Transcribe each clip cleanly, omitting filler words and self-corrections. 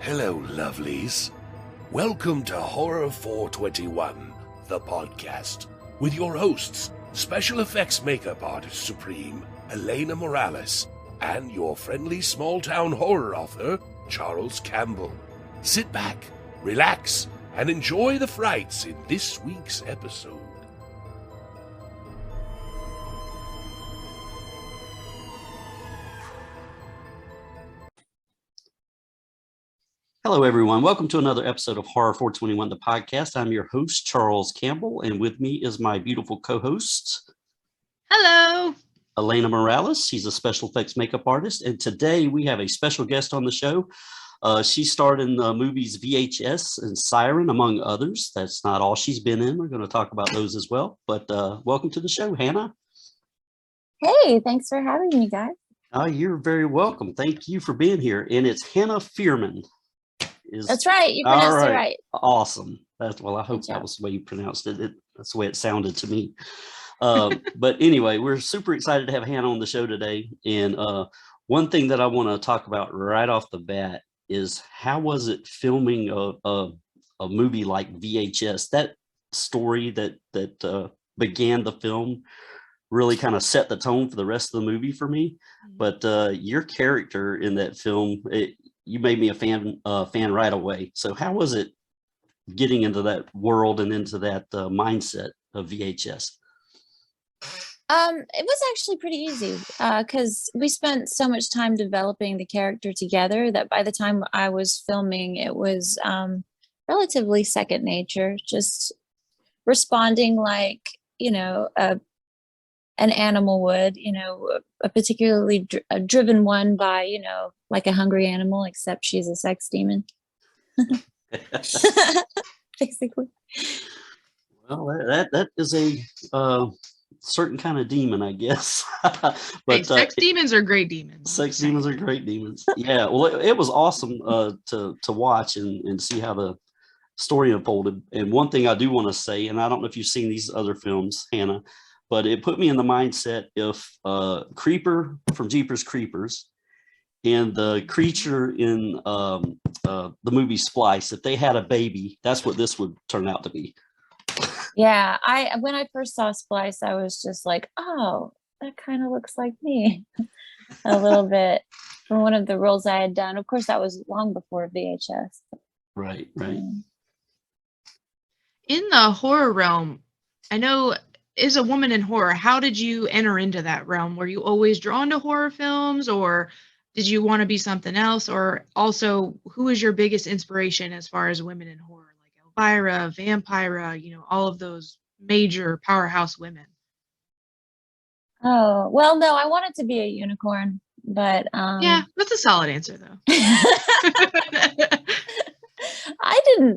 Hello, lovelies. Welcome to Horror 421, the podcast, with your hosts, special effects makeup artist supreme, Elena Morales, and your friendly small-town horror author, Charles Campbell. Sit back, relax, and enjoy the frights in this week's episode. Hello, everyone. Welcome to another episode of Horror 421, the podcast. I'm your host, Charles Campbell, and with me is my beautiful co-host. Hello. Elena Morales. She's a special effects makeup artist, and today we have a special guest on the show. She starred in the movies VHS and Siren, among others. That's not all she's been in. We're going to talk about those as well, but welcome to the show, Hannah. Hey, thanks for having me, guys. You're very welcome. Thank you for being here, and it's Hannah Fearman. That's right. You pronounced it right. Awesome. I hope that was the way you pronounced it. That's the way it sounded to me. But anyway, we're super excited to have Hannah on the show today. And one thing that I want to talk about right off the bat is how was it filming a movie like VHS? That story that began the film really kind of set the tone for the rest of the movie for me. But your character in that film, you made me a fan right away. So how was it getting into that world and into that mindset of VHS? It was actually pretty easy because we spent so much time developing the character together that by the time I was filming, it was relatively second nature, just responding like, an animal would, a particularly driven one by, like a hungry animal, except she's a sex demon. Basically. Well, that is a certain kind of demon, I guess. But sex demons are great demons. Sex demons are great demons. Yeah, well, it was awesome to watch and see how the story unfolded. And one thing I do want to say, and I don't know if you've seen these other films, Hannah, but it put me in the mindset if Creeper from Jeepers Creepers and the creature in the movie Splice, if they had a baby, that's what this would turn out to be. Yeah, when I first saw Splice, I was just like, oh, that kind of looks like me a little bit from one of the roles I had done. Of course, that was long before VHS. Right. In the horror realm, I know as a woman in horror, how did you enter into that realm? Were you always drawn to horror films, or did you want to be something else? Or also, who is your biggest inspiration as far as women in horror, like Elvira, Vampira, all of those major powerhouse women? Oh, well, no, I wanted to be a unicorn, but yeah, that's a solid answer though.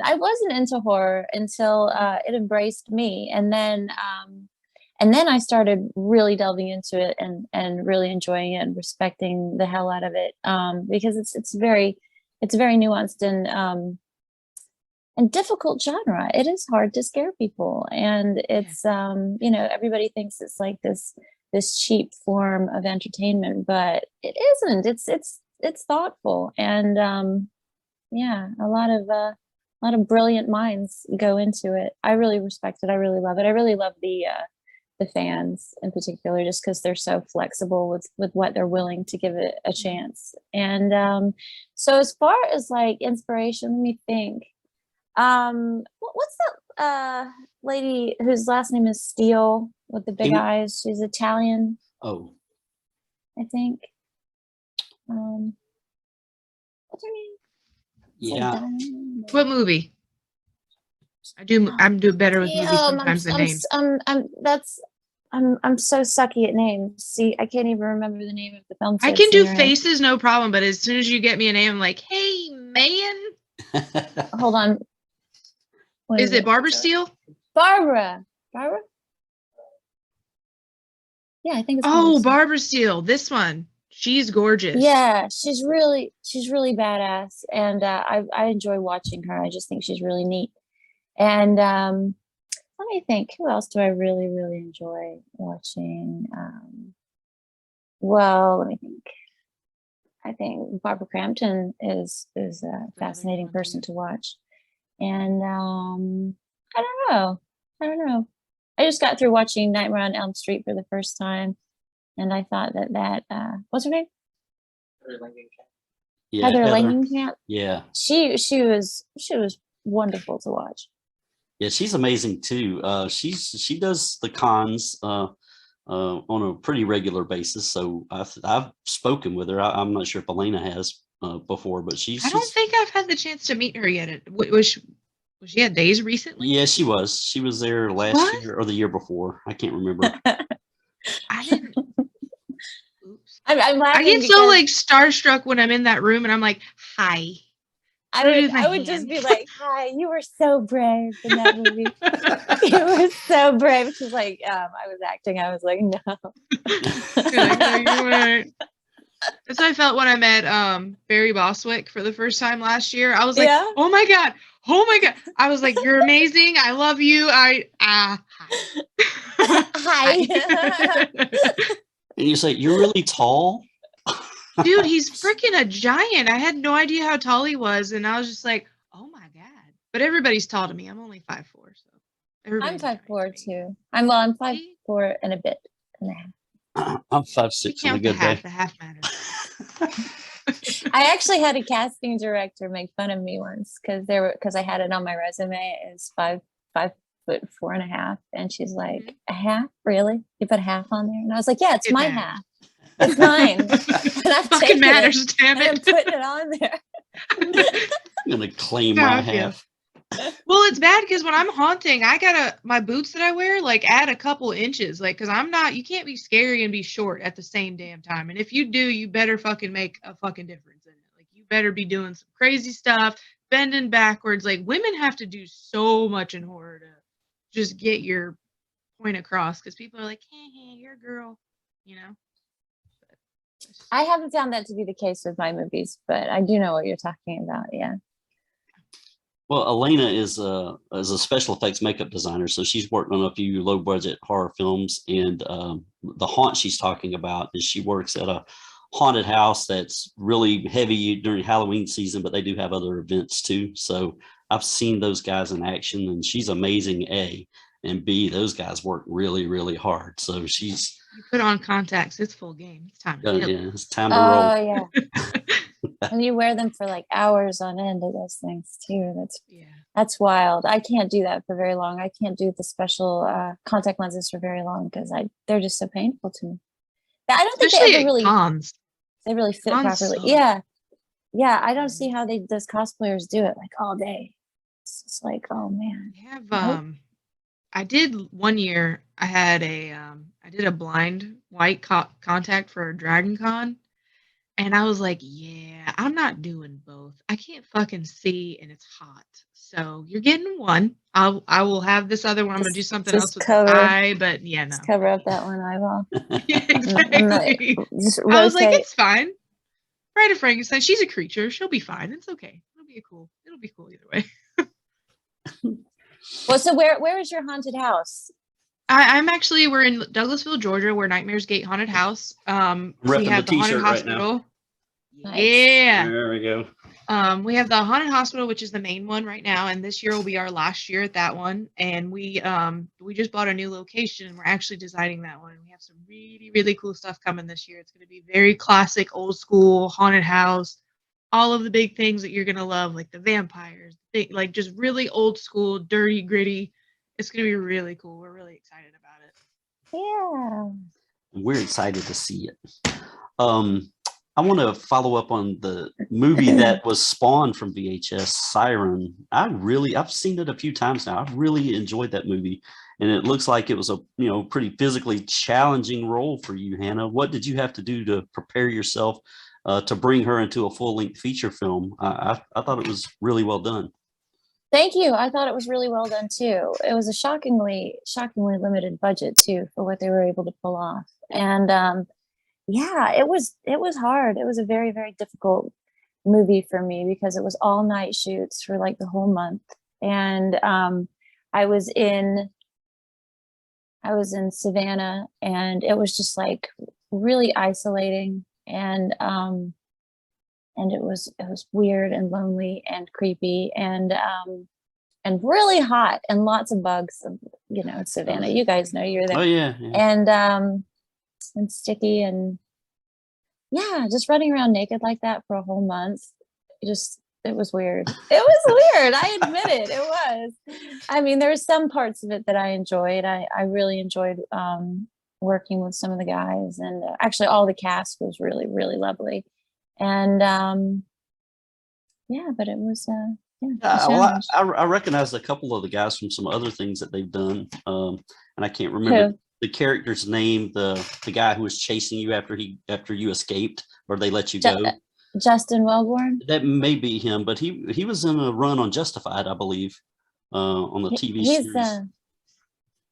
I wasn't into horror until it embraced me, and then I started really delving into it and really enjoying it and respecting the hell out of it, because it's very nuanced and difficult genre. It is hard to scare people, and it's everybody thinks it's like this cheap form of entertainment, but it isn't. It's thoughtful, and a lot of brilliant minds go into it. I really respect it. I really love it. I really love the fans in particular, just because they're so flexible with what they're willing to give it a chance. And so as far as like inspiration, let me think. What's that lady whose last name is Steele with the big eyes? She's Italian. Oh, I think. What's her name? Yeah. What movie? I'm doing better with movies sometimes than names. I'm so sucky at names. See, I can't even remember the name of the film. I can do faces, no problem. But as soon as you get me a name, I'm like, hey, man. Hold on. Is it Barbara Steele? Barbara? Yeah, I think it's Barbara Steele. This one. She's gorgeous. Yeah, she's really badass, and I enjoy watching her. I just think she's really neat. And let me think, who else do I really enjoy watching? Well, let me think. I think Barbara Crampton is a good fascinating one, person too. to watch. And I don't know. I don't know. I just got through watching Nightmare on Elm Street for the first time, and I thought that what's her name? Yeah, Heather Heather. Langenkamp. Yeah. She was wonderful to watch. Yeah, she's amazing too. She does the cons on a pretty regular basis. So I've spoken with her. I'm not sure if Elena has before, but I don't think I've had the chance to meet her yet. Was she at Days recently? yeah, she was. She was there last What? year or the year before. I can't remember. I didn't. Oops. I'm I laughing get so because like starstruck when I'm in that room and I'm like, hi. I would just be like, "Hi, you were so brave in that movie. You were so brave." She's like, I was acting. I was like, "No." You're like, no, you weren't. That's how I felt when I met Barry Bostwick for the first time last year. I was like, Yeah. oh my god. I was like, you're amazing. I love you. Hi. Hi. And you say, you're really tall? Dude, he's freaking a giant. I had no idea how tall he was, and I was just like, oh my god. But everybody's tall to me. I'm only 5'4", so I'm everybody's a giant 5'4" to me. too. I'm See? 5'4" and a bit and a half. I'm We 5'6" on a count the good half. day. The half matters. I actually had a casting director make fun of me once because I had it on my resume as 5'4.5", and she's like, "A half? Really? You put a half on there?" And I was like, "Yeah, it's It my matters. half. It's mine. And I've Fucking taken matters, it, damn and I'm it. putting it on there." I'm gonna claim Yeah, my I feel. half. Well, it's bad because when I'm haunting, I gotta my boots that I wear like add a couple inches, like because I'm not. You can't be scary and be short at the same damn time. And if you do, you better fucking make a fucking difference in it. Like you better be doing some crazy stuff, bending backwards. Like women have to do so much in horror to just get your point across because people are like, hey, you're a girl, you know. I haven't found that to be the case with my movies, but I do know what you're talking about. Yeah. Well, Elena is a special effects makeup designer, so she's worked on a few low budget horror films. And the haunt she's talking about is she works at a haunted house that's really heavy during Halloween season, but they do have other events too. So I've seen those guys in action, and she's amazing. A and B, those guys work really, really hard. So she's You put on contacts, it's full game. It's time to kill. yeah, it's time to Oh roll. yeah. And you wear them for like hours on end of those things too. Yeah. That's wild. I can't do that for very long. I can't do the special contact lenses for very long because they're just so painful to me. I don't think Especially they ever at really cons. fit Cons properly. suck. Yeah. Yeah. I don't see how those cosplayers do it like all day. It's just like, oh man. I have Nope. I did one year. I did a blind white contact for Dragon Con, and I was like, yeah, I'm not doing both. I can't fucking see, and it's hot. So you're getting one. I will have this other one. I'm gonna do something else with the eye, but yeah, no. Just cover up that one eyeball. Yeah, exactly. Just I was like, rotate. it's fine. Bride of Frankenstein. She's a creature. She'll be fine. It's okay. It'll be cool either way. Well, so where is your haunted house? We're in Douglasville, Georgia. We're Nightmares Gate Haunted House. We Repping have the the haunted t-shirt right now. hospital. Nice. Yeah. There we go. We have the haunted hospital, which is the main one right now, and this year will be our last year at that one. And we just bought a new location. We're actually designing that one. We have some really, really cool stuff coming this year. It's going to be very classic, old school haunted house. All of the big things that you're going to love, like the vampires, like just really old school, dirty, gritty. It's going to be really cool. We're really excited about it. Yeah. We're excited to see it. I want to follow up on the movie that was spawned from VHS, Siren. I've seen it a few times now. I've really enjoyed that movie, and it looks like it was a pretty physically challenging role for you, Hannah. What did you have to do to prepare yourself to bring her into a full-length feature film? I thought it was really well done. Thank you. I thought it was really well done too. It was a shockingly limited budget too for what they were able to pull off. And yeah, it was hard. It was a very, very difficult movie for me because it was all night shoots for like the whole month. And I was in Savannah, and it was just like really isolating. And it was weird and lonely and creepy and really hot and lots of bugs. You know, Savannah, you guys know you're there. Oh yeah. And sticky and just running around naked like that for a whole month. It was weird. It was weird. I admit it. It was. I mean, there were some parts of it that I enjoyed. I really enjoyed working with some of the guys, and actually all the cast was really, really lovely. And but it was well, I recognize a couple of the guys from some other things that they've done, and I can't remember the character's name. The guy who was chasing you after you escaped, or they let you go. Justin Wellborn. That may be him, but he was in a run on Justified, I believe, on the TV series.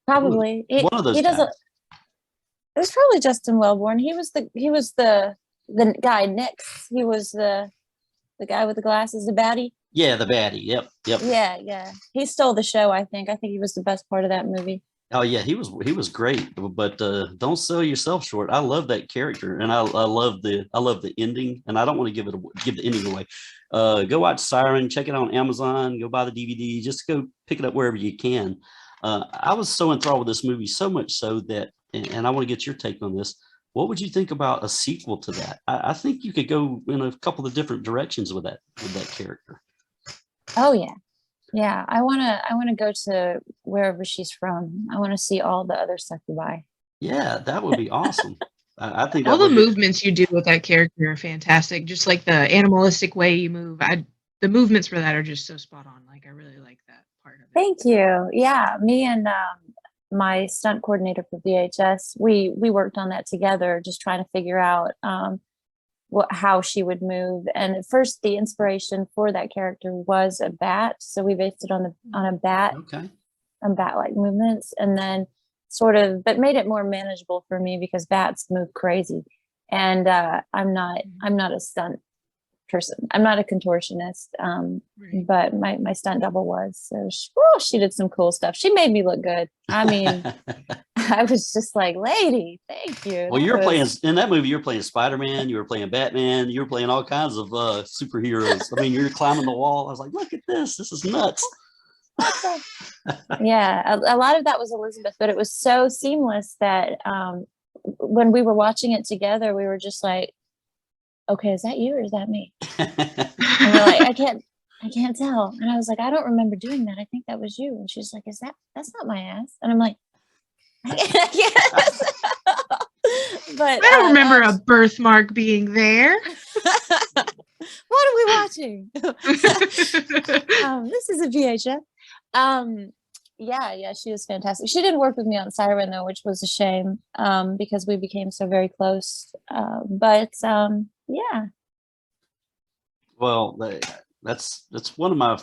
Probably one of those. Guys. It was probably Justin Wellborn. He was the guy. Nix. He was the guy with the glasses, the baddie. Yeah, the baddie. Yep. Yeah. He stole the show. I think he was the best part of that movie. Oh yeah, he was great, but don't sell yourself short. I love that character, and I love the ending, and I don't want to give the ending away. Go watch Siren, check it out on Amazon, go buy the DVD, just go pick it up wherever you can. I was so enthralled with this movie, so much so that, and I want to get your take on this. What would you think about a sequel to that? I think you could go in a couple of different directions with that character. Oh yeah. Yeah, I want to go to wherever she's from. I want to see all the other Succubi. Yeah, that would be awesome. I think all the movements you do with that character are fantastic. Just like the animalistic way you move. The movements for that are just so spot on. Like I really like that part of it. Thank you. Yeah, me and my stunt coordinator for VHS, we worked on that together, just trying to figure out how she would move. And at first the inspiration for that character was a bat, so we based it on a bat. Okay. On bat-like movements, and then but made it more manageable for me because bats move crazy, and I'm not a stunt person. I'm not a contortionist, Right. but my stunt double was. So she did some cool stuff. She made me look good. I mean, I was just like, lady, thank you. Well, playing in that movie. You're playing Spider-Man. You were playing Batman. You were playing all kinds of superheroes. I mean, you're climbing the wall. I was like, look at this. This is nuts. Yeah, a lot of that was Elizabeth, but it was so seamless that when we were watching it together, we were just like, okay, is that you or is that me? And we're like, I can't tell. And I was like, I don't remember doing that. I think that was you. And she's like, that's not my ass. And I'm like, yes. But I don't remember a birthmark being there. What are we watching? This is a VHS. Yeah, she was fantastic. She didn't work with me on Siren though, which was a shame, because we became so very close. But yeah. Well, that's one of my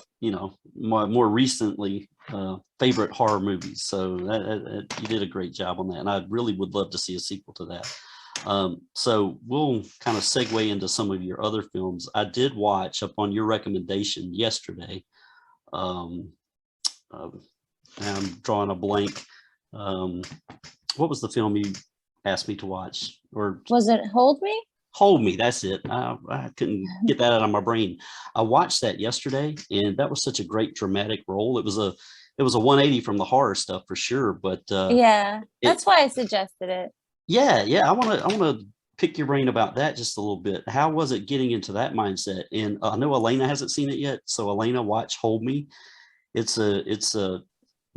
my more recently favorite horror movies. So you did a great job on that, and I really would love to see a sequel to that. So we'll kind of segue into some of your other films. I did watch, upon your recommendation yesterday, and I'm drawing a blank. What was the film you asked me to watch? Or was it Hold Me? Hold Me, that's it. I couldn't get that out of my brain. I watched that yesterday, and that was such a great dramatic role. It was a 180 from the horror stuff for sure. But yeah, that's why I suggested it. Yeah. I want to pick your brain about that just a little bit. How was it getting into that mindset? And I know Elena hasn't seen it yet, so Elena, watch Hold Me. It's a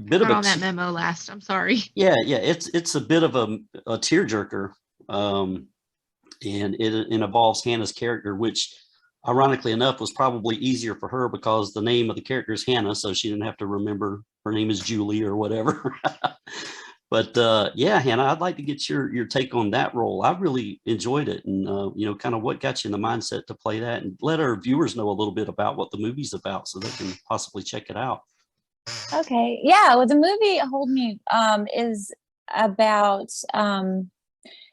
bit of on that memo last. I'm sorry. Yeah. It's a bit of a tearjerker, and it involves Hannah's character, which, ironically enough, was probably easier for her because the name of the character is Hannah, so she didn't have to remember her name is Julie or whatever. But yeah, Hannah, I'd like to get your take on that role. I really enjoyed it, and kind of what got you in the mindset to play that, and let our viewers know a little bit about what the movie's about, so they can possibly check it out. Okay, yeah. Well, the movie Hold Me is about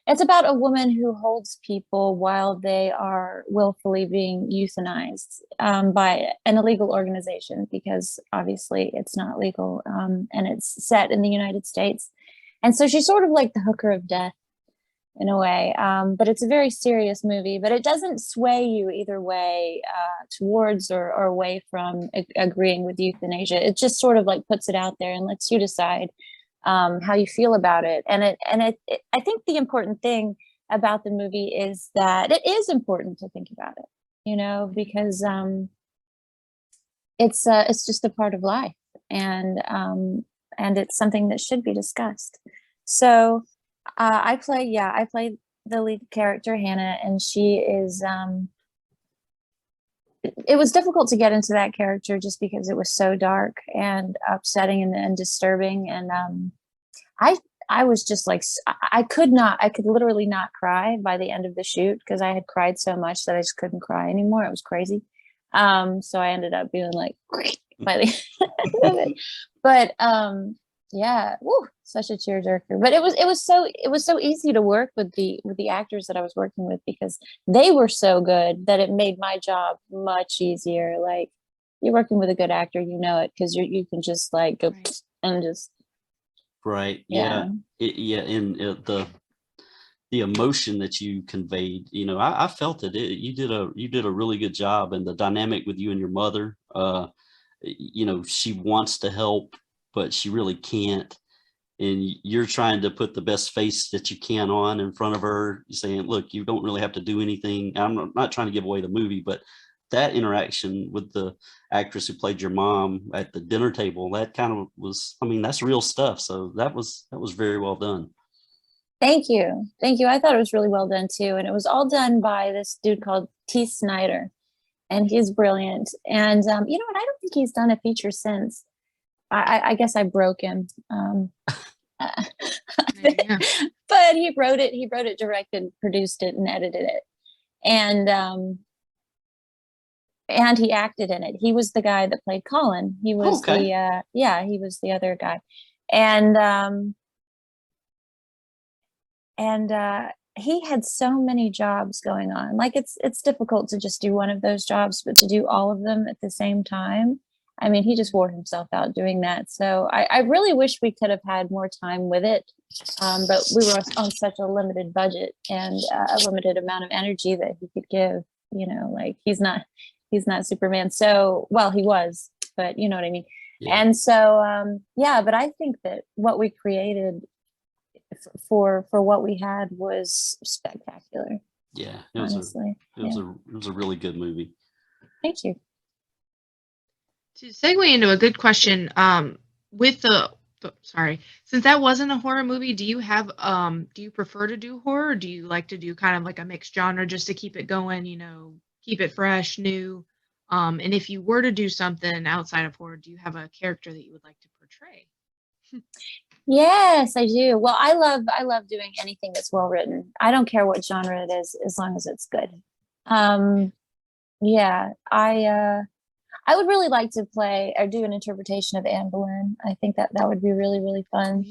it's about a woman who holds people while they are willfully being euthanized by an illegal organization, because obviously it's not legal, and it's set in the United States. And so she's sort of like the hooker of death. in a way. But it's a very serious movie, but it doesn't sway you either way, towards or away from agreeing with euthanasia. It just sort of like puts it out there and lets you decide how you feel about it. And I think the important thing about the movie is that it is important to think about it, you know, because it's just a part of life, and it's something that should be discussed. So I play the lead character, Hannah, and she is it was difficult to get into that character just because it was so dark and upsetting and disturbing. And I was just like, I could literally not cry by the end of the shoot, because I had cried so much that I just couldn't cry anymore. It was crazy. So I ended up being like by the end of it. But yeah, woo, such a tearjerker. But it was so easy to work with the actors that I was working with, because they were so good that it made my job much easier. Like, you're working with a good actor, you know it, because you can just like go and just Right. Yeah. And the emotion that you conveyed, you know, I felt it. You did a really good job, and the dynamic with you and your mother. You know, she wants to help, but she really can't, and you're trying to put the best face that you can on in front of her, saying, "Look, you don't really have to do anything." I'm not trying to give away the movie, but that interaction with the actress who played your mom at the dinner table, that kind of was, I mean, that's real stuff. So that was very well done. Thank you. I thought it was really well done too, and it was all done by this dude called T. Snyder, and he's brilliant. And you know what? I don't think he's done a feature since. I guess I broke him. But he wrote it, directed, produced it, and edited it. And he acted in it. He was the guy that played Colin. He was he was the other guy. And he had so many jobs going on. Like, it's difficult to just do one of those jobs, but to do all of them at the same time, I mean, he just wore himself out doing that. So I really wish we could have had more time with it. But we were on such a limited budget and a limited amount of energy that he could give, you know, like he's not Superman. So, well, he was, but you know what I mean? Yeah. And so, but I think that what we created for what we had was spectacular. Yeah, it was a really good movie. Thank you. To segue into a good question, with since that wasn't a horror movie, do you prefer to do horror, or do you like to do kind of like a mixed genre just to keep it going, you know, keep it fresh, new? And if you were to do something outside of horror, do you have a character that you would like to portray? Yes, I do. Well, I love doing anything that's well written. I don't care what genre it is, as long as it's good. I would really like to play or do an interpretation of Anne Boleyn. I think that would be really, really fun.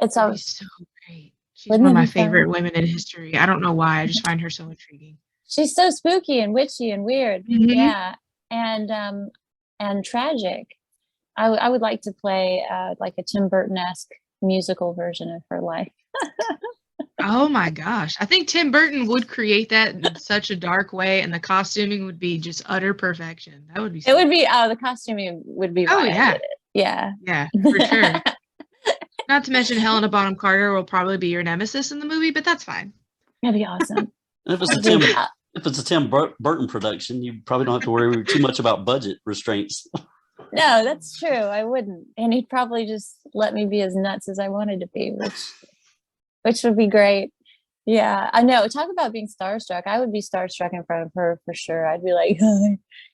It's always so great. She's one of my favorite women in history. I don't know why. I just find her so intriguing. She's so spooky and witchy and weird. Mm-hmm. Yeah. And tragic. I would like to play like a Tim Burton-esque musical version of her life. Oh my gosh. I think Tim Burton would create that in such a dark way, and the costuming would be just utter perfection. That would be it would be the costuming would be yeah for sure. Not to mention Helena Bonham Carter will probably be your nemesis in the movie, but that's fine. That'd be awesome. If it's a Tim Burton production, you probably don't have to worry too much about budget restraints. No, that's true. I wouldn't. And he'd probably just let me be as nuts as I wanted to be, which would be great. Yeah, I know. Talk about being starstruck. I would be starstruck in front of her for sure. I'd be like,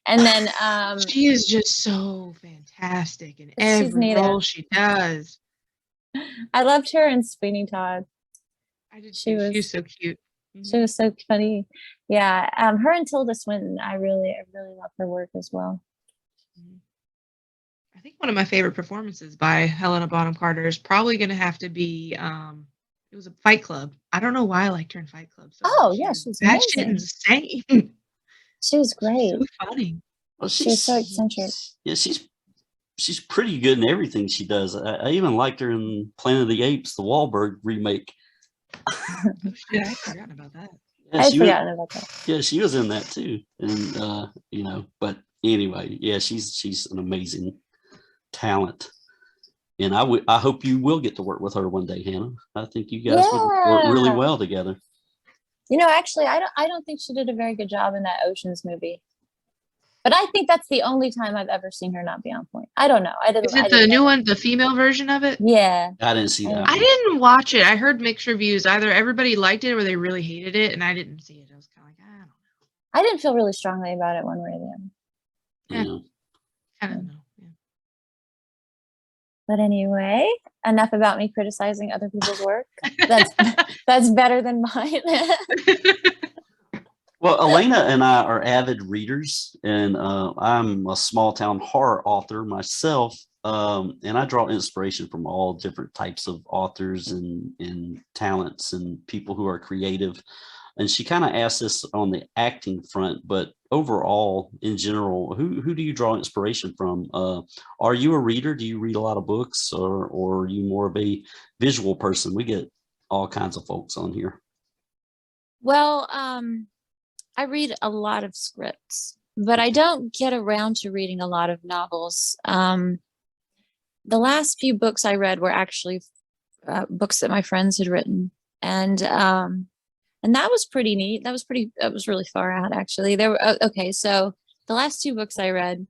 and then she is just so fantastic in every role she does. I loved her in Sweeney Todd. I did. She was so cute. She was so funny. Yeah, her and Tilda Swinton. I really love her work as well. I think one of my favorite performances by Helena Bonham Carter is probably going to have to be it was a Fight Club. I don't know why I liked her in Fight Club. So yeah, she was that shit insane. She was great. So funny. Well, she was so eccentric. Yeah, she's pretty good in everything she does. I even liked her in Planet of the Apes, the Wahlberg remake. Oh, shit, I'd forgotten about that. Yeah, I'd she was, forgotten about that. yeah, she was in that too. And you know, but anyway, yeah, she's an amazing talent. And I hope you will get to work with her one day, Hannah. I think you guys would work really Yeah. well together. You know, actually, I don't think she did a very good job in that Oceans movie. But I think that's the only time I've ever seen her not be on point. I don't know. Is it the new one, the female version of it? Yeah. I didn't see that. I didn't watch it. I heard mixed reviews. Either everybody liked it or they really hated it, and I didn't see it. I was kind of like, I don't know. I didn't feel really strongly about it one way or the other. Yeah. I don't know. Yeah. But anyway, enough about me criticizing other people's work. That's better than mine. Well, Elena and I are avid readers, and I'm a small town horror author myself, and I draw inspiration from all different types of authors and talents and people who are creative. And she kind of asked this on the acting front, but overall, in general, who do you draw inspiration from? Are you a reader? Do you read a lot of books, or are you more of a visual person? We get all kinds of folks on here. Well, I read a lot of scripts, but I don't get around to reading a lot of novels. The last few books I read were actually books that my friends had written, and that was pretty neat. That was really far out, actually. There were okay. So the last two books I read,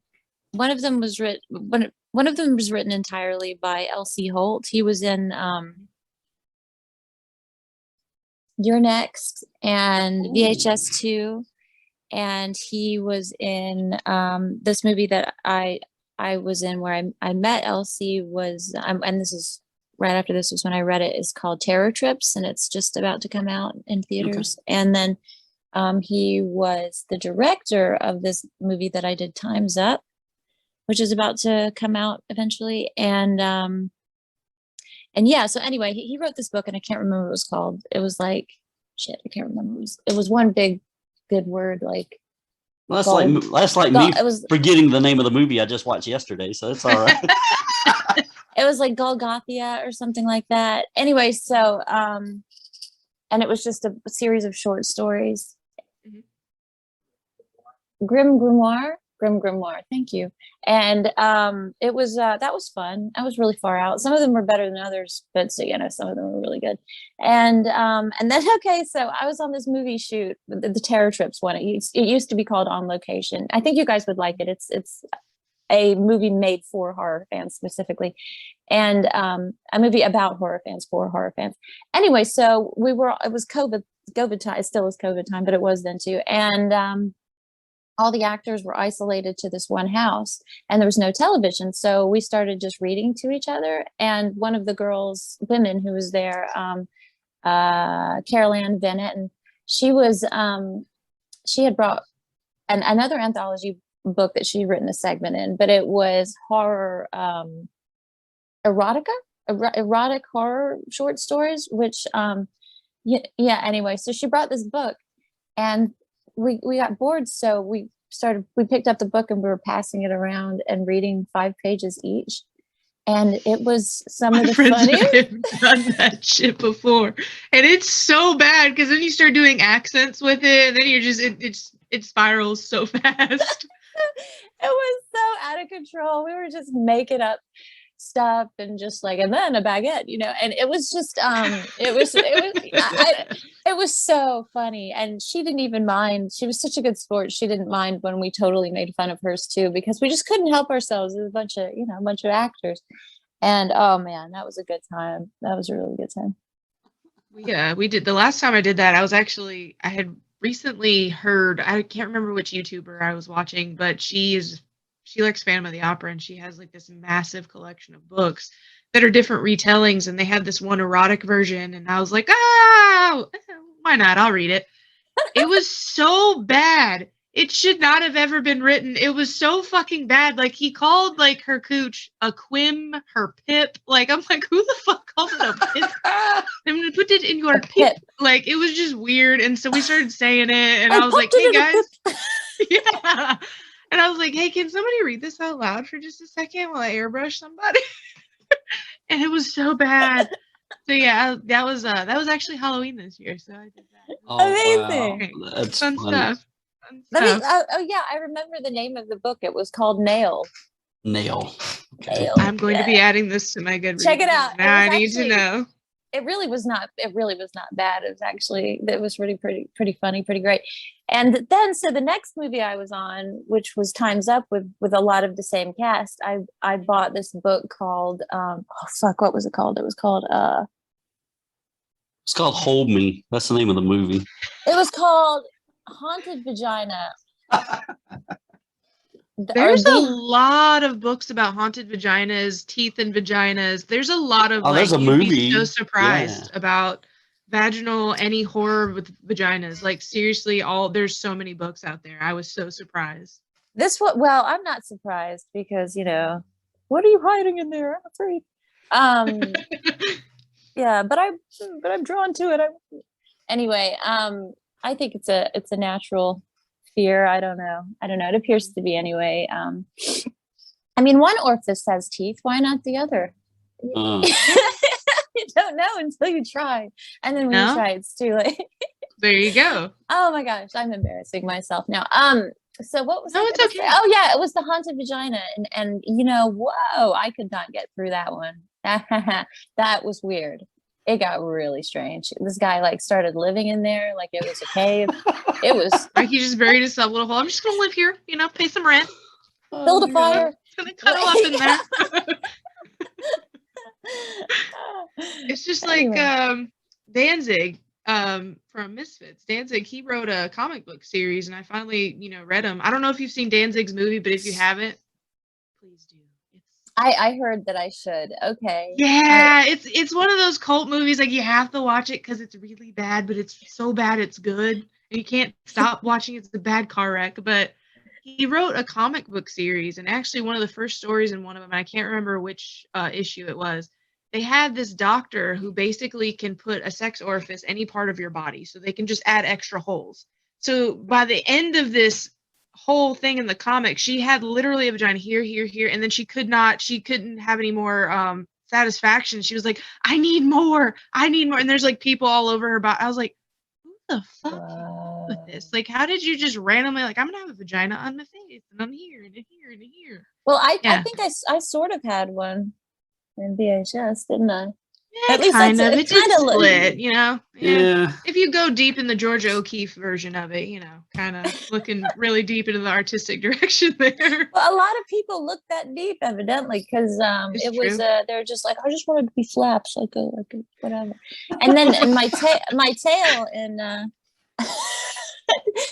one of them was written entirely by L.C. Holt. He was in You're Next and VHS 2, and he was in this movie that I was in where I met Elsie and this is right after this was when I read it, is called Terror Trips, and it's just about to come out in theaters. Okay. And then he was the director of this movie that I did, Time's Up, which is about to come out eventually. And yeah, so anyway, he wrote this book, and I can't remember what it was called. It was like, shit, I can't remember. It was one big good word, like. Well, that's like me forgetting the name of the movie I just watched yesterday, so it's all right. It was like Golgothia or something like that. Anyway, so and it was just a series of short stories. Mm-hmm. Grim Grimoire. Thank you. And it was that was fun. I was really far out. Some of them were better than others, but so some of them were really good. And then so I was on this movie shoot, the Terror Trips one. It used to be called On Location. I think you guys would like it. It's a movie made for horror fans specifically, and a movie about horror fans for horror fans. Anyway, so it was COVID time. It still was COVID time, but it was then too. And all the actors were isolated to this one house, and there was no television. So we started just reading to each other. And one of the women who was there, Carol Ann Bennett, and she had brought another anthology book that she'd written a segment in, but it was horror, erotic horror short stories, which, anyway, so she brought this book, and we got bored, so we picked up the book, and we were passing it around and reading 5 pages each. And it was some of the funniest. I've done that shit before, and it's so bad because then you start doing accents with it, and then you're just it spirals so fast. It was so out of control. We were just making up stuff and just like, and then a baguette, and it was just it was so funny. And she didn't even mind. She was such a good sport. She didn't mind when we totally made fun of hers too, because we just couldn't help ourselves. It was a bunch of actors. And oh man, that was a good time. That was a really good time. Yeah, we did. The last time I did that, I had recently heard, I can't remember which YouTuber I was watching, but she likes Phantom of the Opera, and she has like this massive collection of books that are different retellings, and they had this one erotic version, and I was like, why not? I'll read it. It was so bad. It should not have ever been written. It was so fucking bad. Like, he called like her cooch a quim, her pip. Like, I'm like, who the fuck calls it a pip? I'm gonna put it in your pip. Like, it was just weird. And so we started saying it, and I was like, hey guys. Yeah. And I was like, hey, can somebody read this out loud for just a second while I airbrush somebody? And it was so bad. So yeah, that was actually Halloween this year. So I did that. Oh, wow. Amazing. Great. That's Fun funny. stuff. Fun Let me. stuff. Oh yeah, I remember the name of the book. It was called Nail. Nail. Okay. Nail. I'm going to be adding this to my Goodreads. Check it out. It Now was I need actually- to know. It really was not. It really was not bad. It was really pretty funny, pretty great. And then, so the next movie I was on, which was Time's Up with a lot of the same cast, I bought this book called what was it called? It was called It's called Hold Me. That's the name of the movie. it was called Haunted Vagina. There's a lot of books about haunted vaginas, teeth and vaginas. There's a lot of there's a you'd be movie. so surprised Yeah. about vaginal any horror with vaginas. Like seriously, there's so many books out there. I was so surprised. Well, I'm not surprised because what are you hiding in there? I'm afraid. Yeah, but I'm drawn to it. Anyway, I think it's a natural fear. I don't know. It appears to be anyway. I mean, one orifice has teeth. Why not the other? Uh, You don't know until you try, and then when you No? try, it's too late. There you go. Oh my gosh, I'm embarrassing myself now. So what was No, I it's gonna okay. say? Oh yeah, it was the haunted vagina, and whoa, I could not get through that one. That was weird. It got really strange. This guy started living in there like it was a cave. It was Like he just buried himself in a little hole. I'm just gonna live here, pay some rent. build a fire. Gonna cuddle up in there. It's just like Anyway. Danzig from Misfits. Danzig, he wrote a comic book series, and I finally, read them. I don't know if you've seen Danzig's movie, but if you haven't, please do. I heard that I should. Okay. Yeah, it's one of those cult movies. Like you have to watch it because it's really bad, but it's so bad it's good, and you can't stop watching. It's a bad car wreck, but he wrote a comic book series, and actually one of the first stories in one of them, and I can't remember which issue it was. They had this doctor who basically can put a sex orifice any part of your body, so they can just add extra holes. So by the end of this whole thing in the comic, she had literally a vagina here, here, here, and then she couldn't have any more satisfaction. She was like, I need more, and there's people all over her body. I was like, who the fuck came up with this? How did you just randomly I'm gonna have a vagina on my face and I'm here and here and here? Well, I Yeah. think I sort of had one in VHS, didn't I? Yeah, At least kind that's of. it. It did Kinda split, yeah. If you go deep in the Georgia O'Keeffe version of it, kind of looking really deep into the artistic direction there. Well, a lot of people look that deep, evidently, because It's it was true. they're just like, I just wanted to be flaps, like a whatever. And then my tail and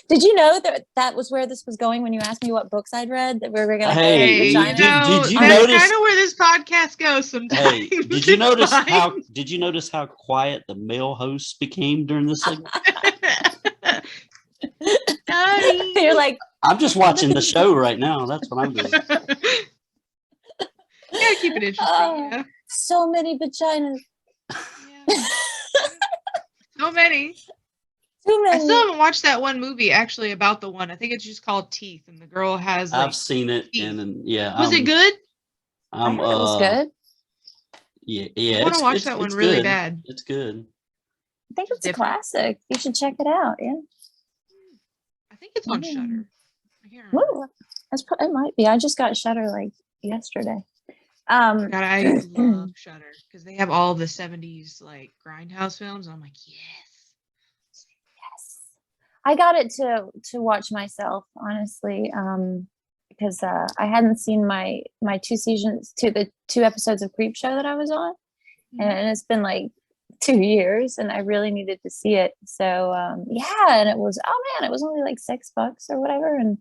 did you know that was where this was going when you asked me what books I'd read? That we were gonna Hey, go vagina? did you that's notice- kind of where this podcast goes sometimes. Hey, did you notice It's fine. how quiet the male hosts became during this segment? Sorry. You're like, I'm just watching the show right now. That's what I'm doing. Yeah, keep it interesting. so many vaginas. Yeah. So many. Too I many. still haven't watched that one movie actually about the one. I think it's just called Teeth, and the girl has I've seen it, and yeah. Was it good? I heard it was good. Yeah. I want to watch it's that one really good. bad. It's good. I think it's a different. classic. You should check it out. Yeah. I think it's on Mm. Shudder. I can't remember. Woo, it might be. I just got Shutter yesterday. God, I love Shudder because they have all the 70s grindhouse films. I'm like, yes. Yes. I got it to watch myself, honestly, because I hadn't seen my the 2 episodes of Creepshow that I was on, and it's been 2 years, and I really needed to see it. So yeah, and it was it was only $6 or whatever, and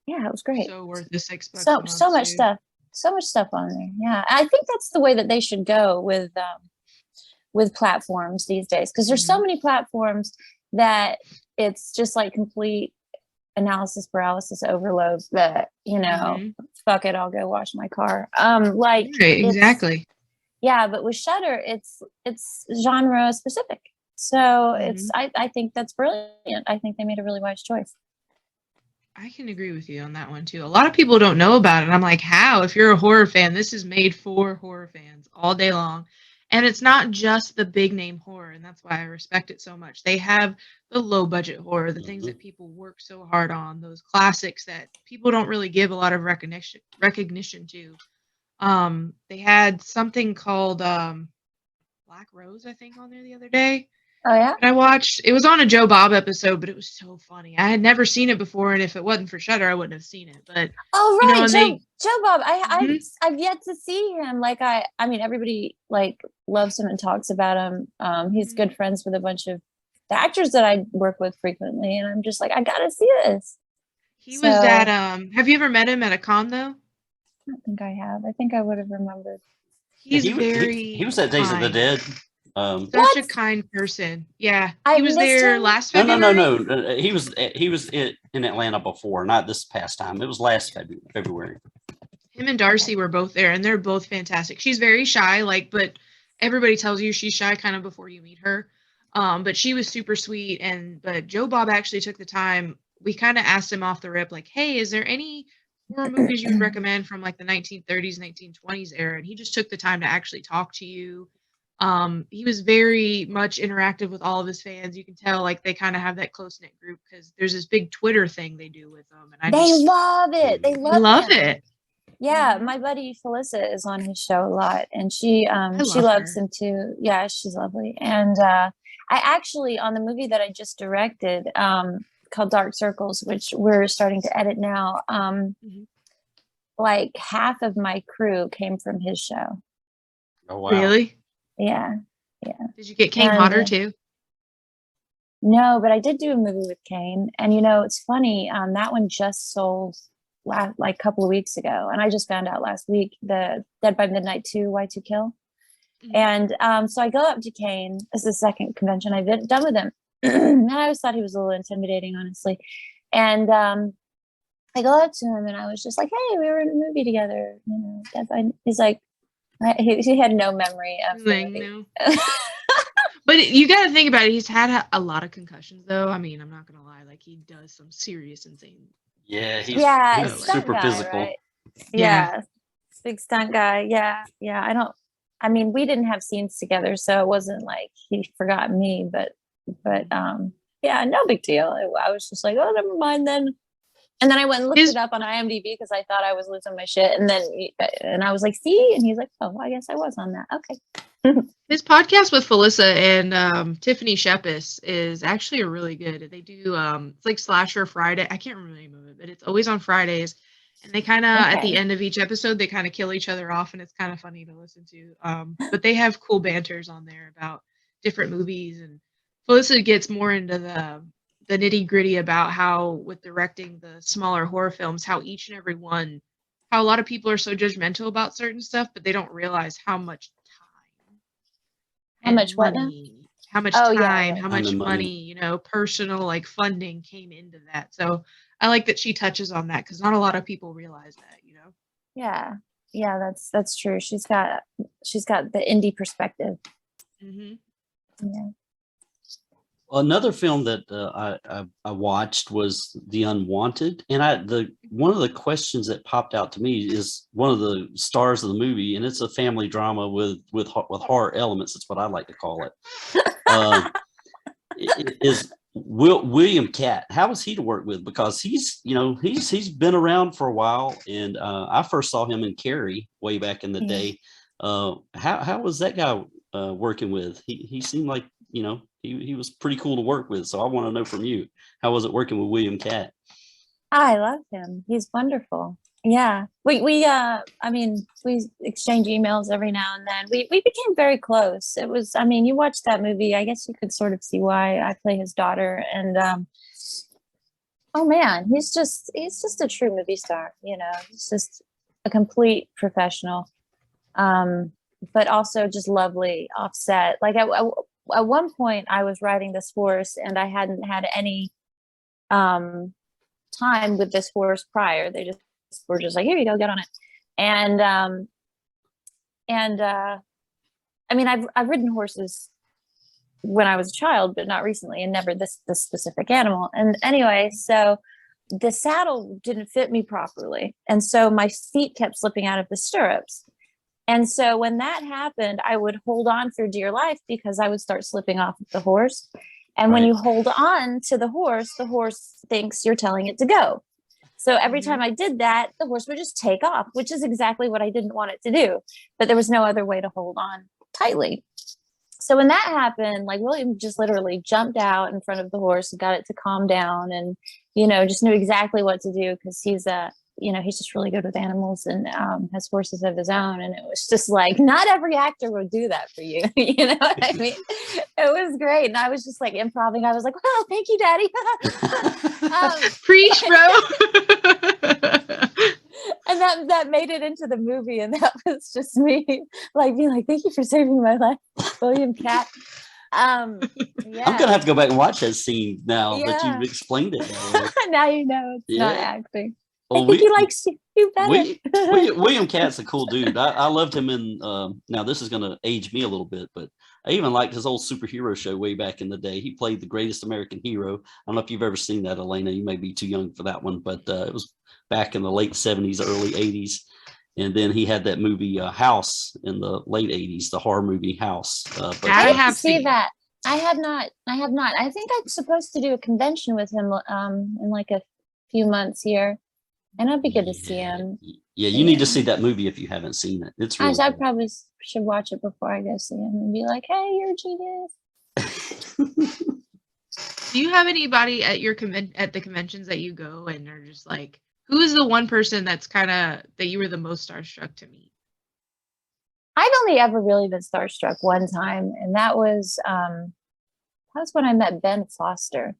yeah, it was great. So worth the $6. a So month, much too. stuff. So much stuff on there. Yeah, I think that's the way that they should go with platforms these days, because there's so many platforms that it's just complete analysis paralysis overload that fuck it, I'll go wash my car. Right, exactly. Yeah, but with Shudder, it's genre specific. So it's I think that's brilliant. I think they made a really wise choice. I can agree with you on that one too. A lot of people don't know about it. I'm like, how? If you're a horror fan, this is made for horror fans all day long. And it's not just the big name horror, and that's why I respect it so much. They have the low budget horror, the things Mhm. that people work so hard on, those classics that people don't really give a lot of recognition to. They had something called Black Rose, I think, on there the other day. Oh yeah. And I watched. It was on a Joe Bob episode, but it was so funny. I had never seen it before, and if it wasn't for Shudder, I wouldn't have seen it. But Oh you know, right, and Joe Bob. Mhm. I've yet to see him. Like I mean everybody like loves him and talks about him. He's Mhm. good friends with a bunch of the actors that I work with frequently, and I'm just like, I gotta see this. He So was I at. Have you ever met him at a con though? don't think I have. I think I would have remembered. He's He was very at Days of the kind. Dead. Such What? a kind person. Yeah, he I was missed there him. last No, February. He was in Atlanta before, not this past time. It was last February. Him and Darcy were both there, and they're both fantastic. She's very shy, but everybody tells you she's shy kind of before you meet her. But she was super sweet, but Joe Bob actually took the time. We kind of asked him off the rip, like, "Hey, is there any horror movies you would recommend from like the 1930s, 1920s era?" And he just took the time to actually talk to you. He was very much interactive with all of his fans. You can tell like they kind of have that close knit group because there's this big Twitter thing they do with them, and They love it. They I love love him. it. Yeah, Mhm. my buddy Felissa is on his show a lot, and she I she love loves her. him too. Yeah, she's lovely. And I actually on the movie that I just directed, called Dark Circles, which we're starting to edit now. Mhm. Like half of my crew came from his show. Oh wow! Really? Yeah, Did you get Kane and Hodder too? no, but I did do a movie with Kane, and you know it's funny. That one just sold like a couple of weeks ago, and I just found out last week the Dead by Midnight 2 Why to Kill. Mhm. And so I go up to Kane. This is the second convention I've done with him. And I always thought he was a little intimidating, honestly. And I go up to him and I was just like, "Hey, we were in a movie together." You know, he's like, he had no memory of the Like, movie. no. But you got to think about it. He's had a lot of concussions, though. I mean, I'm not gonna lie. Like he does some serious, insane. Yeah, Yeah, he's stunt super guy, physical. right? Yeah. Yeah, big stunt guy. Yeah, yeah. I mean, we didn't have scenes together, so it wasn't like he forgot me. But yeah, no big deal. I was just like, oh, never mind then. And then I went and looked His it up on IMDb because I thought I was losing my shit. And I was like, see? And he's like, oh, I guess I was on that. Okay. his podcast with Felissa and Tiffany Shepis is actually a really good. They do it's like Slasher Friday. I can't remember the name of it, but it's always on Fridays. And they kind of at the Okay. end of each episode, they kind of kill each other off, and it's kind of funny to listen to. But they have cool banters on there about different movies, and Felissa gets more into the nitty gritty about how with directing the smaller horror films, how each and every one, how a lot of people are so judgmental about certain stuff, but they don't realize how much time How and much what now? money, how much Oh, yeah, time, right. how Time much and money. money, personal like funding came into that. So I like that she touches on that because not a lot of people realize that. Yeah. Yeah, that's true. She's got the indie perspective. Hmm. Yeah. Another film that I watched was The Unwanted, and one of the questions that popped out to me is one of the stars of the movie, and it's a family drama with horror elements. That's what I like to call it. Is William Catt? How was he to work with? Because he's been around for a while, and I first saw him in Carrie way back in the Yeah. day. How was that guy working with? He seemed like he was pretty cool to work with. So I want to know from you, how was it working with William Catt? I love him. He's wonderful. Yeah. I mean, we exchange emails every now and then. We became very close. It was, I mean, you watched that movie, I guess you could sort of see why. I play his daughter, and oh man, he's just a true movie star, He's just a complete professional. But also just lovely offset. Like at one point I was riding this horse and I hadn't had any time with this horse prior. They just were just like, here you go, get on it. And I mean, I've ridden horses when I was a child, but not recently, and never this specific animal. And anyway, so the saddle didn't fit me properly, and so my feet kept slipping out of the stirrups. And so when that happened, I would hold on for dear life because I would start slipping off of the horse. And when Right. you hold on to the horse thinks you're telling it to go. So every time I did that, the horse would just take off, which is exactly what I didn't want it to do. But there was no other way to hold on tightly. So when that happened, like William just literally jumped out in front of the horse and got it to calm down, and, you know, just knew exactly what to do because he's he's just really good with animals and has horses of his own. And it was just like, not every actor would do that for you. You know what I mean? It was great. And I was just like improvising. I was like, well, thank you, Daddy. Preach, bro. And that made it into the movie. And that was just me like being like, thank you for saving my life, William Cat. Yeah. I'm gonna have to go back and watch that scene now that Yeah. you've explained it. Now you know it's not Yeah. acting. Well, He likes you better. William Cat's a cool dude. I loved him in. Now this is gonna age me a little bit, but I even liked his old superhero show way back in the day. He played the Greatest American Hero. I don't know if you've ever seen that, Elena. You may be too young for that one, but it was back in the late 70s, early 80s. And then he had that movie House in the late 80s, the horror movie House. But I I have see seen. that. I have not. I think I'm supposed to do a convention with him in like a few months here, and it'd be good to see him. Yeah, you need to see that movie if you haven't seen it. It's really I good. probably should watch it before I go see him and be like, "Hey, you're a genius." Do you have anybody at your at the conventions that you go and are just like, who is the one person that's kind of that you were the most starstruck to meet? I've only ever really been starstruck one time, and that was when I met Ben Foster.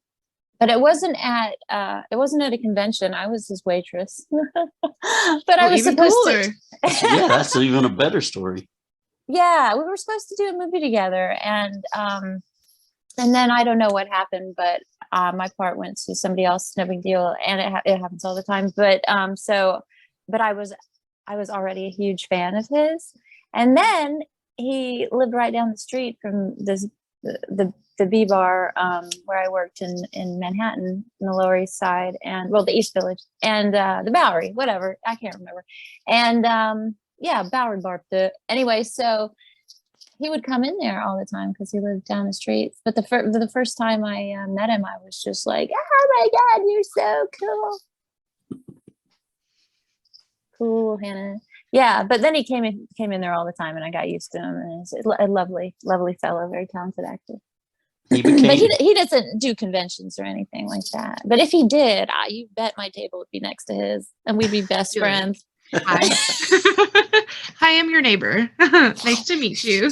But it wasn't at a convention. I was his waitress. But I was even supposed cooler. to. Yeah, that's even a better story. Yeah, we were supposed to do a movie together, and then I don't know what happened, but my part went to somebody else. No big deal, and it happens all the time. But but I was already a huge fan of his, and then he lived right down the street from the B Bar where I worked in Manhattan, in the Lower East Side, and well, the East Village, and the Bowery, whatever, I can't remember, and yeah, Bowery Bar. Anyway, so he would come in there all the time because he lived down the street. But the first time I met him, I was just like, oh my God, you're so cool. Cool, Hannah. Yeah, but then he came in there all the time, and I got used to him. And he's a lovely, lovely fellow, very talented actor. He became, But he doesn't do conventions or anything like that. But if he did, you bet my table would be next to his, and we'd be best Good. friends. Hi. Hi, I'm your neighbor. Nice to meet you.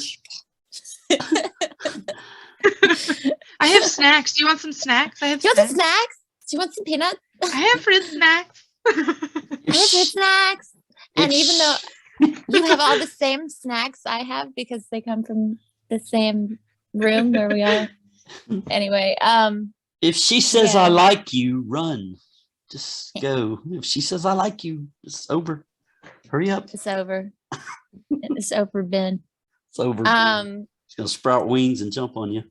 I have snacks. Do you want some snacks? I have Do you want some snacks. snacks? Do you want some peanuts? I have fruit snacks. I have fruit snacks. And even though you have all the same snacks I have because they come from the same room where we are. Anyway, if she says Yeah. I like you, run. Just go. If she says I like you, it's over. Hurry up. it's over. It's over, Ben. It's over. It's gonna sprout wings and jump on you.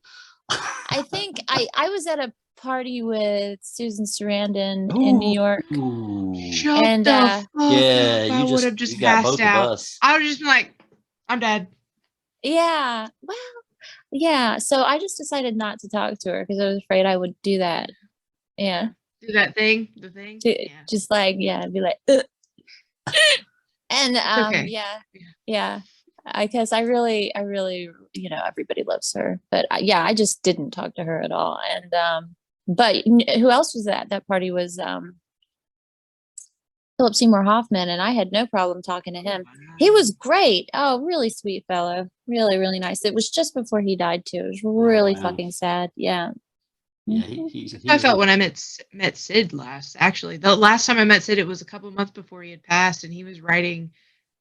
I think I was at a party with Susan Sarandon in New York. Ooh. Shut And, the fuck Yeah, up. I you would have just just you got passed both out. of us. I would have just been like, I'm dead. Yeah. Well, yeah. So I just decided not to talk to her because I was afraid I would do that. Yeah. Do that thing. The thing. To- Yeah. Just like, yeah, be like, "Ugh." And okay. yeah. Because I really, everybody loves her. But yeah, I just didn't talk to her at all. And but who else was at that party was Philip Seymour Hoffman, and I had no problem talking to him. He was great. Oh, really sweet fellow. Really, really nice. It was just before he died too. It was really Wow. fucking sad. Yeah. Yeah, Mhm. he's I felt when I met Sid last. Actually, the last time I met Sid, it was a couple months before he had passed, and he was writing.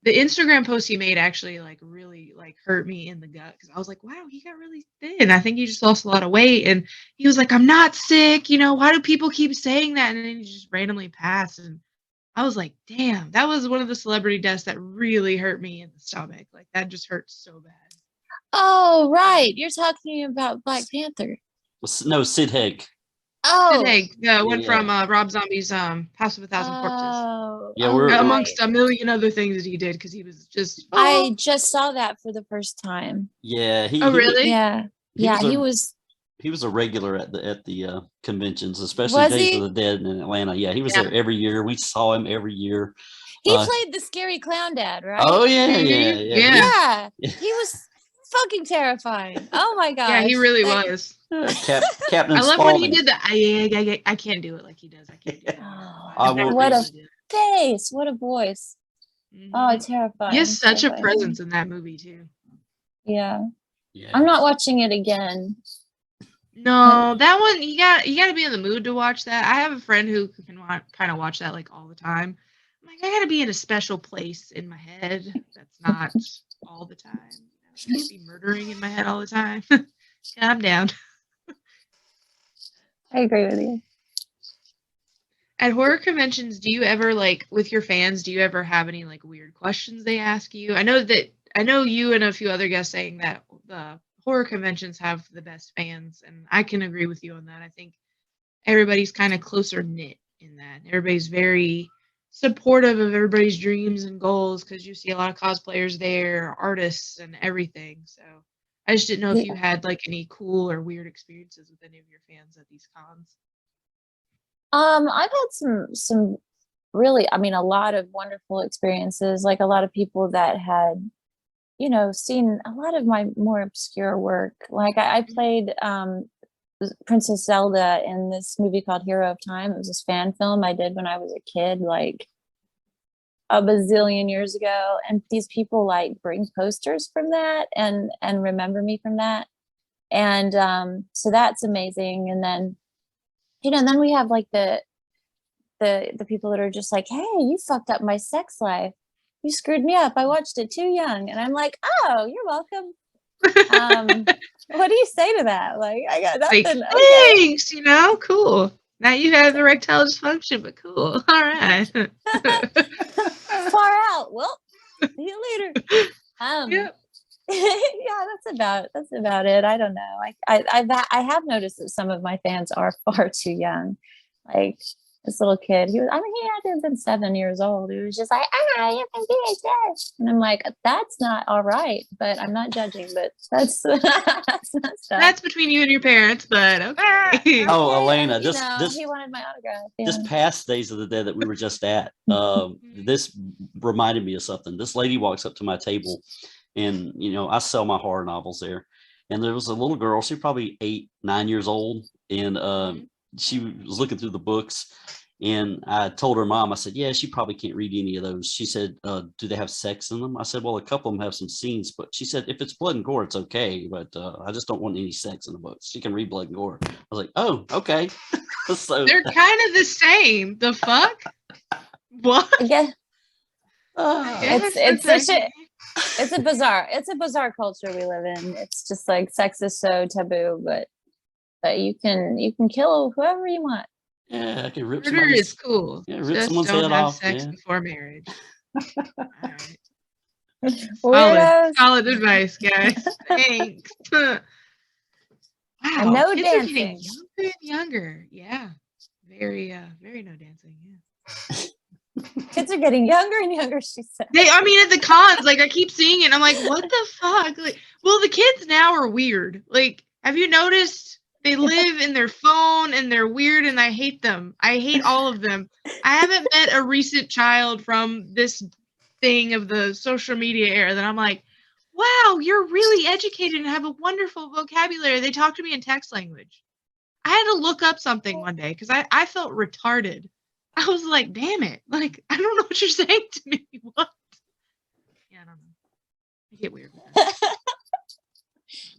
The Instagram post he made actually really hurt me in the gut because I was like, wow, he got really thin. I think he just lost a lot of weight, and he was like, I'm not sick. Why do people keep saying that? And then he just randomly passed, and I was like, damn, that was one of the celebrity deaths that really hurt me in the stomach. Like that just hurt so bad. Oh, right. You're talking about Black Panther. no Sid Haig. Oh, Egg, the one Yeah. from Rob Zombie's House of a Thousand Corpses. oh, Yeah, oh, we're- Amongst right. a million other things that he did, because he was just. I just saw that for the first time. Yeah, Oh, really? Yeah, he was a regular at the conventions, especially Was Days he? of the Dead in Atlanta. Yeah, he was Yeah. there every year. We saw him every year. He played the scary clown dad, right? Oh yeah, Mhm. yeah. Yeah. Yeah, he was fucking terrifying. Oh my gosh. Yeah, he really Like, was. Captain I love when he Spaulding. did the. I can't do it like he does. I can't do it. Oh, I will- what a face. What a voice. Oh, Mhm. terrifying. He has such a terrifying. presence in that movie too. Yeah. Yeah. I'm not watching it again. No, that one you got to be in the mood to watch that. I have a friend who can kind of watch that like all the time. I'm like, I got to be in a special place in my head. That's not all the time. I can't be murdering in my head all the time. Calm down. I agree with you. At horror conventions, do you ever like with your fans? Do you ever have any like weird questions they ask you? I know you and a few other guests saying that the horror conventions have the best fans, and I can agree with you on that. I think everybody's kind of closer knit in that. Everybody's very supportive of everybody's dreams and goals because you see a lot of cosplayers there, artists, and everything. So I just didn't know if you had like any cool or weird experiences with any of your fans at these cons. I've had some really, I mean, a lot of wonderful experiences, like a lot of people that had, seen a lot of my more obscure work. Like I played Princess Zelda in this movie called Hero of Time. It was this fan film I did when I was a kid, like a bazillion years ago. And these people like bring posters from that and remember me from that. And so that's amazing. And then then we have like the people that are just like, hey, you fucked up my sex life. You screwed me up. I watched it too young. And I'm like, oh, you're welcome. What do you say to that? Like, I got nothing. Like, Okay. thanks, cool. Now you have erectile dysfunction, but cool. All right. Far out. Well, see you later. Yep. Yeah, that's about it. I don't know. I have noticed that some of my fans are far too young. Like this little kid, he had to have been 7 years old. He was just like, you can be a judge. And I'm like, that's not all right, but I'm not judging, but that's That's between you and your parents, but okay. Oh, okay, Elena, and, this he wanted my autograph. this Yeah. past Days of the Dead that we were just at, this reminded me of something. This lady walks up to my table, and I sell my horror novels there, and there was a little girl. She's probably 8, 9 years old, and she was looking through the books. And I told her mom, I said, yeah, she probably can't read any of those. She said, do they have sex in them? I said, well, a couple of them have some scenes, but she said, if it's blood and gore, it's okay. But I just don't want any sex in the books. She can read blood and gore. I was like, oh, okay. So They're kind of the same. The fuck? What? Yeah. Yes, It's that's such a okay. it's a bizarre culture we live in. It's just like sex is so taboo, but you can kill whoever you want. yeah, I can rip Murder somebody's, is cool. yeah, rip Just someone's don't head have off. sex Yeah. before marriage. All right. Weirdos. Solid advice, guys. Thanks. Wow. And no kids are dancing. getting younger and younger. Yeah. Very no dancing. Yeah. Kids are getting younger and younger, she said. At the cons, like I keep seeing it. And I'm like, what the fuck? Like, well, the kids now are weird. Like, have you noticed? They live in their phone and they're weird and I hate them. I hate all of them. I haven't met a recent child from this thing of the social media era that I'm like, wow, you're really educated and have a wonderful vocabulary. They talk to me in text language. I had to look up something one day because I felt retarded. I was like, damn it. Like, I don't know what you're saying to me. What? Yeah, I don't know. I get weird with that.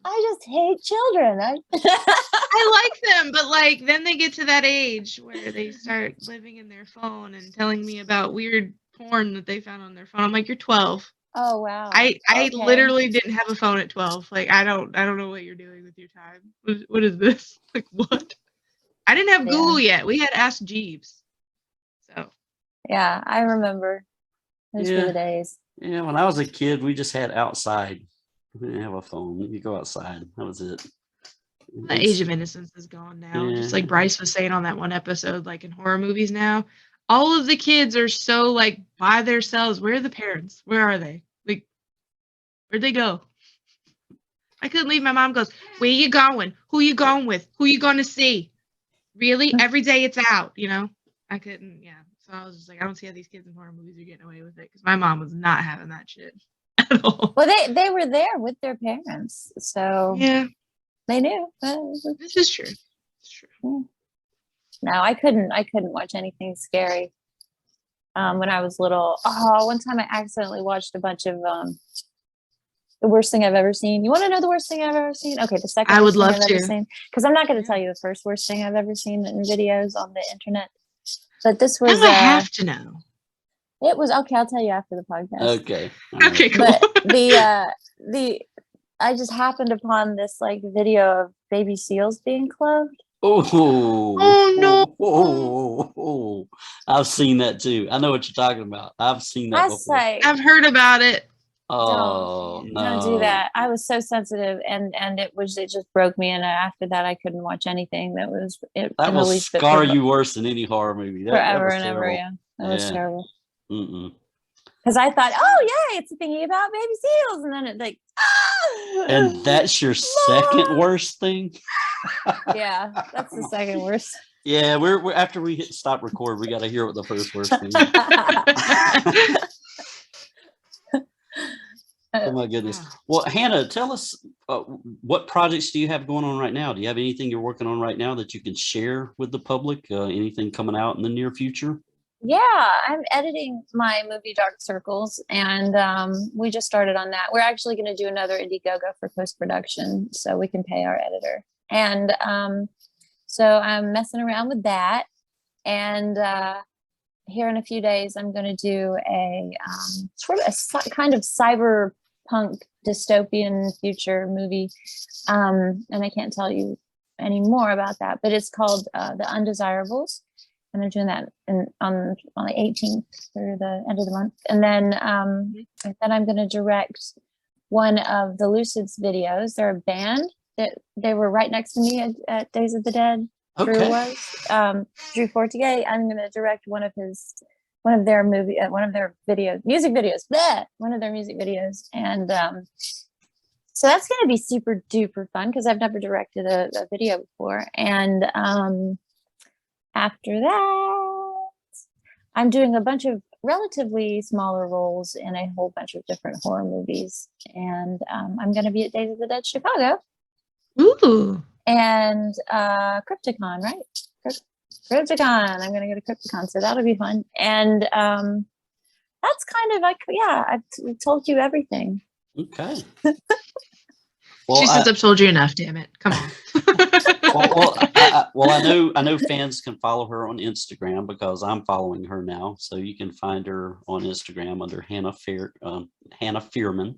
I just hate children. I like them, but like then they get to that age where they start living in their phone and telling me about weird porn that they found on their phone. I'm like, you're 12. Oh wow. I Okay. literally didn't have a phone at 12. Like I don't know what you're doing with your time. What is this? Like what? I didn't have Google yet. We had Ask Jeeves. So Yeah, I remember. Those were the days. Yeah, when I was a kid, we just had outside. We didn't have a phone. You go outside. That was it. The age of innocence is gone now. Just like Bryce was saying on that one episode, like in horror movies now, all of the kids are so like by themselves. Where are the parents? Where are they? Like, where'd they go? I couldn't leave. My mom goes, "Where you going? Who you going with? Who you going to see? Really? Every day it's out, you know?" I couldn't, yeah. So I was just like, I don't see how these kids in horror movies are getting away with it, because my mom was not having that shit at all. Well, they were there with their parents, so Yeah, they knew. this is true. It's true. No, I couldn't watch anything scary when I was little. Oh, one time I accidentally watched a bunch of the worst thing I've ever seen. You want to know the worst thing I've ever seen? Okay, the second I would worst thing love I've ever to. seen. Because I'm not going to tell you the first worst thing I've ever seen in videos on the internet. But this was Now I have to know. it was okay. I'll tell you after the podcast. Okay. Okay, cool. But the I just happened upon this like video of baby seals being clothed. Oh no. Oh, I've seen that too. I know what you're talking about. I've seen that I before. say, I've heard about it. Oh no! don't do that. I was so sensitive, and it just broke me. And after that, I couldn't watch anything that was it. That in the will least bit scar provo- you worse than any horror movie. That forever was and ever. terrible. Yeah, that was Yeah. terrible. Mm-mm. Because I thought, oh yeah, it's thinking about baby seals, and then it like, And that's your second worst thing. yeah, that's the second worst. Yeah, we're after we hit stop record, we got to hear what the first worst thing. Oh my goodness. Well, Hannah, tell us what projects do you have going on right now? Do you have anything you're working on right now that you can share with the public? Anything coming out in the near future? Yeah, I'm editing my movie Dark Circles, and we just started on that. We're actually going to do another Indiegogo for post-production so we can pay our editor. And so I'm messing around with that. And here in a few days, I'm going to do a sort of a kind of cyberpunk dystopian future movie. And I can't tell you any more about that, but it's called The Undesirables. And I'm doing that on the 18th through the end of the month. And then I'm going to direct one of the Lucids videos. They're a band that they were right next to me at Days of the Dead. Okay. Drew was Drew Fortier. I'm going to direct one of their music videos. And so that's going to be super duper fun because I've never directed a video before. And after that, I'm doing a bunch of relatively smaller roles in a whole bunch of different horror movies. And I'm going to be at Days of the Dead Chicago. Ooh. And Crypticon, right? Crypticon. I'm going to go to Crypticon, so that'll be fun. And that's kind of like, yeah, I've told you everything. Okay. Well, She says I've told you enough. Damn it! Come on. I know fans can follow her on Instagram because I'm following her now. So you can find her on Instagram under Hannah Fearman.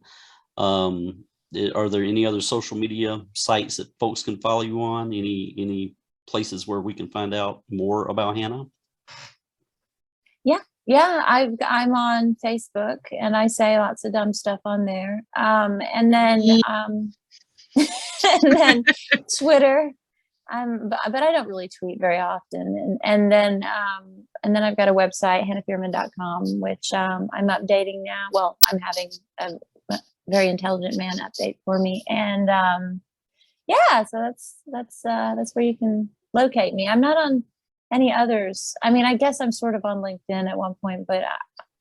Are there any other social media sites that folks can follow you on? Any places where we can find out more about Hannah? Yeah, I'm on Facebook and I say lots of dumb stuff on there. And then and then Twitter. But I don't really tweet very often. And then I've got a website, hannahfearman.com, which I'm updating now. Well, I'm having a very intelligent man update for me. And yeah, so that's where you can locate me. I'm not on any others. I mean, I guess I'm sort of on LinkedIn at one point, but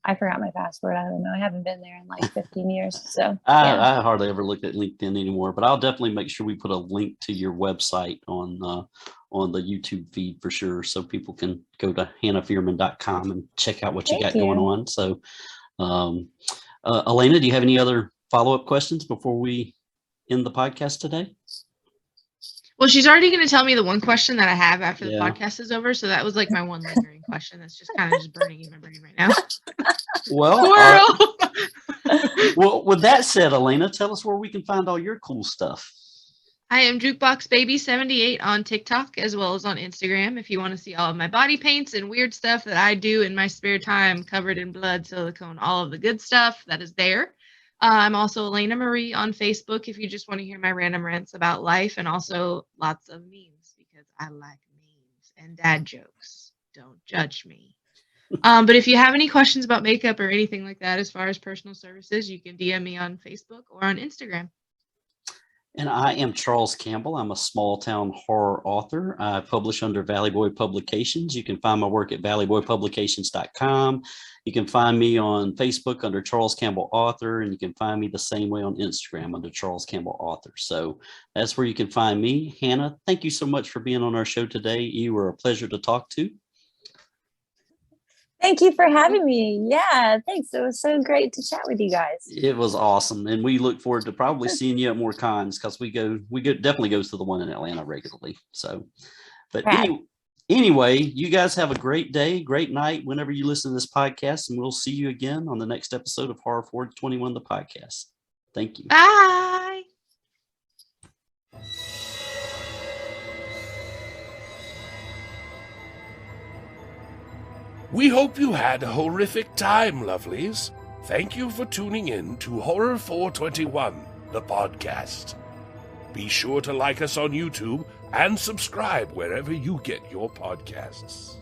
I forgot my password. I don't know. I haven't been there in like 15 years. So I hardly ever look at LinkedIn anymore, but I'll definitely make sure we put a link to your website on the YouTube feed for sure. So people can go to hannahfearman.com and check out what you got going on. So Elena, do you have any other follow-up questions before we end the podcast today? Well, she's already going to tell me the one question that I have after the podcast is over. So that was like my one lingering question that's just kind of just burning in my brain right now. Well, well, with that said, Elena, tell us where we can find all your cool stuff. I am JukeboxBaby78 on TikTok as well as on Instagram. If you want to see all of my body paints and weird stuff that I do in my spare time, covered in blood, silicone, all of the good stuff that is there. I'm also Elena Marie on Facebook if you just want to hear my random rants about life, and also lots of memes because I like memes and dad jokes. Don't judge me. But if you have any questions about makeup or anything like that, as far as personal services, you can DM me on Facebook or on Instagram. And I am Charles Campbell. I'm a small town horror author. I publish under Valley Boy Publications. You can find my work at valleyboypublications.com. You can find me on Facebook under Charles Campbell Author, and you can find me the same way on Instagram under Charles Campbell Author. So that's where you can find me. Hannah, thank you so much for being on our show today. You were a pleasure to talk to. Thank you for having me. Yeah, thanks. It was so great to chat with you guys. It was awesome. And we look forward to probably seeing you at more cons, because we definitely goes to the one in Atlanta regularly. So, but anyway, you guys have a great day, great night whenever you listen to this podcast, and we'll see you again on the next episode of Horror 421, the podcast. Thank you. Bye. We hope you had a horrific time, lovelies. Thank you for tuning in to Horror 421, the podcast. Be sure to like us on YouTube and subscribe wherever you get your podcasts.